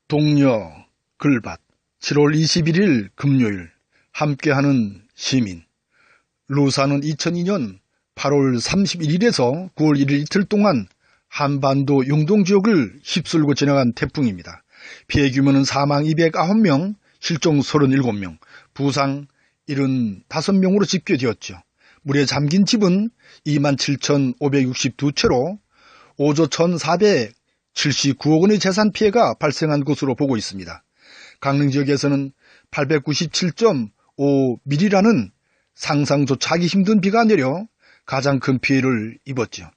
동료, 글밭, 7월 21일 금요일 함께하는 시민. 루사는 2002년 8월 31일에서 9월 1일 이틀 동안 한반도 용동 지역을 휩쓸고 지나간 태풍입니다. 피해 규모는 사망 209명, 실종 37명, 부상 75명으로 집계되었죠. 물에 잠긴 집은 27,562채로 5조 1,479억 원의 재산 피해가 발생한 것으로 보고 있습니다. 강릉 지역에서는 897.5mm라는 상상조차 하기 힘든 비가 내려 가장 큰 피해를 입었죠.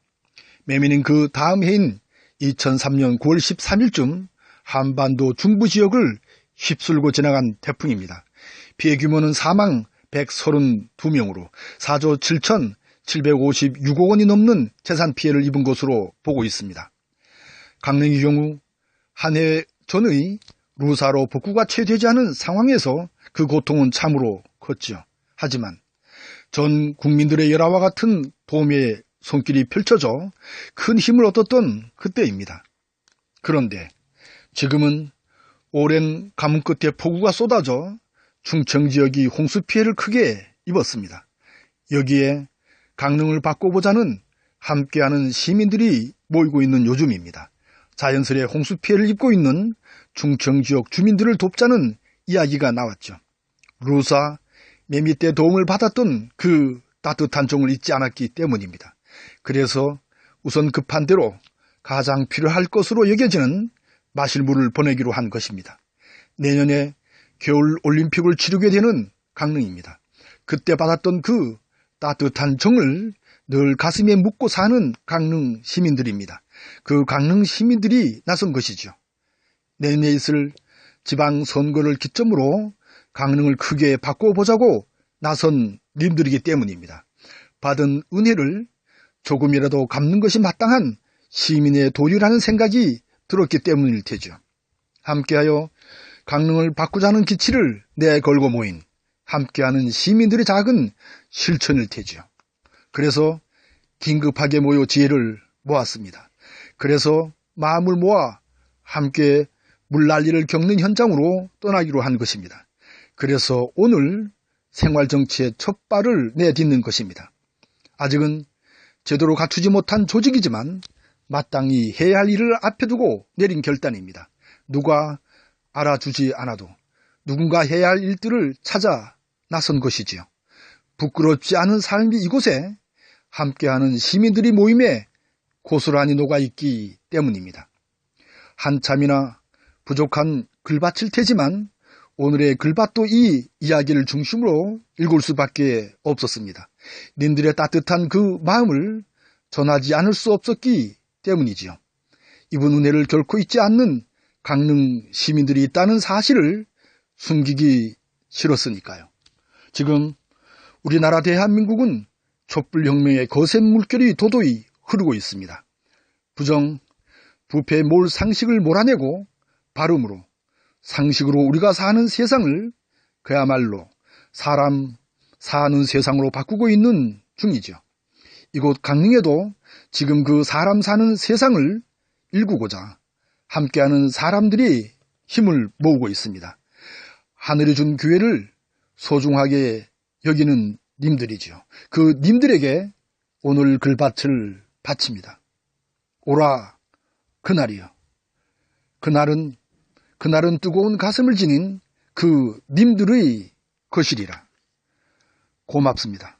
매미는 그 다음 해인 2003년 9월 13일쯤 한반도 중부 지역을 휩쓸고 지나간 태풍입니다. 피해 규모는 사망 132명으로 4조 7,756억 원이 넘는 재산 피해를 입은 것으로 보고 있습니다. 강릉의 경우 한 해 전의 루사로 복구가 채 되지 않은 상황에서 그 고통은 참으로 컸죠. 하지만 전 국민들의 열화와 같은 도움의 손길이 펼쳐져 큰 힘을 얻었던 그때입니다. 그런데 지금은 오랜 가뭄 끝에 폭우가 쏟아져 충청 지역이 홍수 피해를 크게 입었습니다. 여기에 강릉을 바꿔보자는 함께하는 시민들이 모이고 있는 요즘입니다. 자연스레 홍수 피해를 입고 있는 충청 지역 주민들을 돕자는 이야기가 나왔죠. 루사, 매미 때 도움을 받았던 그 따뜻한 정을 잊지 않았기 때문입니다. 그래서 우선 급한 대로 가장 필요할 것으로 여겨지는 마실 물을 보내기로 한 것입니다. 내년에 겨울 올림픽을 치르게 되는 강릉입니다. 그때 받았던 그 따뜻한 정을 늘 가슴에 묻고 사는 강릉 시민들입니다. 그 강릉 시민들이 나선 것이죠. 내년에 있을 지방선거를 기점으로 강릉을 크게 바꿔보자고 나선 님들이기 때문입니다. 받은 은혜를 조금이라도 갚는 것이 마땅한 시민의 도리라는 생각이 들었기 때문일 테죠. 함께하여 강릉을 바꾸자는 기치를 내걸고 모인 함께하는 시민들의 작은 실천일 테죠. 그래서 긴급하게 모여 지혜를 모았습니다. 그래서 마음을 모아 함께 물난리를 겪는 현장으로 떠나기로 한 것입니다. 그래서 오늘 생활정치의 첫 발을 내딛는 것입니다. 아직은 제대로 갖추지 못한 조직이지만 마땅히 해야 할 일을 앞에 두고 내린 결단입니다. 누가 알아주지 않아도 누군가 해야 할 일들을 찾아 나선 것이지요. 부끄럽지 않은 삶이 이곳에 함께하는 시민들이 모임에 고스란히 녹아있기 때문입니다. 한참이나 부족한 글밭일 테지만 오늘의 글밭도 이 이야기를 중심으로 읽을 수밖에 없었습니다. 님들의 따뜻한 그 마음을 전하지 않을 수 없었기 때문이지요. 이분 은혜를 결코 잊지 않는 강릉 시민들이 있다는 사실을 숨기기 싫었으니까요. 지금 우리나라 대한민국은 촛불혁명의 거센 물결이 도도히 흐르고 있습니다. 부정, 부패 몰 상식을 몰아내고 발음으로 상식으로 우리가 사는 세상을 그야말로 사람 사는 세상으로 바꾸고 있는 중이죠. 이곳 강릉에도 지금 그 사람 사는 세상을 일구고자 함께하는 사람들이 힘을 모으고 있습니다. 하늘이 준 기회를 소중하게 여기는 님들이죠. 그 님들에게 오늘 글밭을 바칩니다. 오라 그날이여. 그날은 뜨거운 가슴을 지닌 그 님들의 것이리라. 고맙습니다.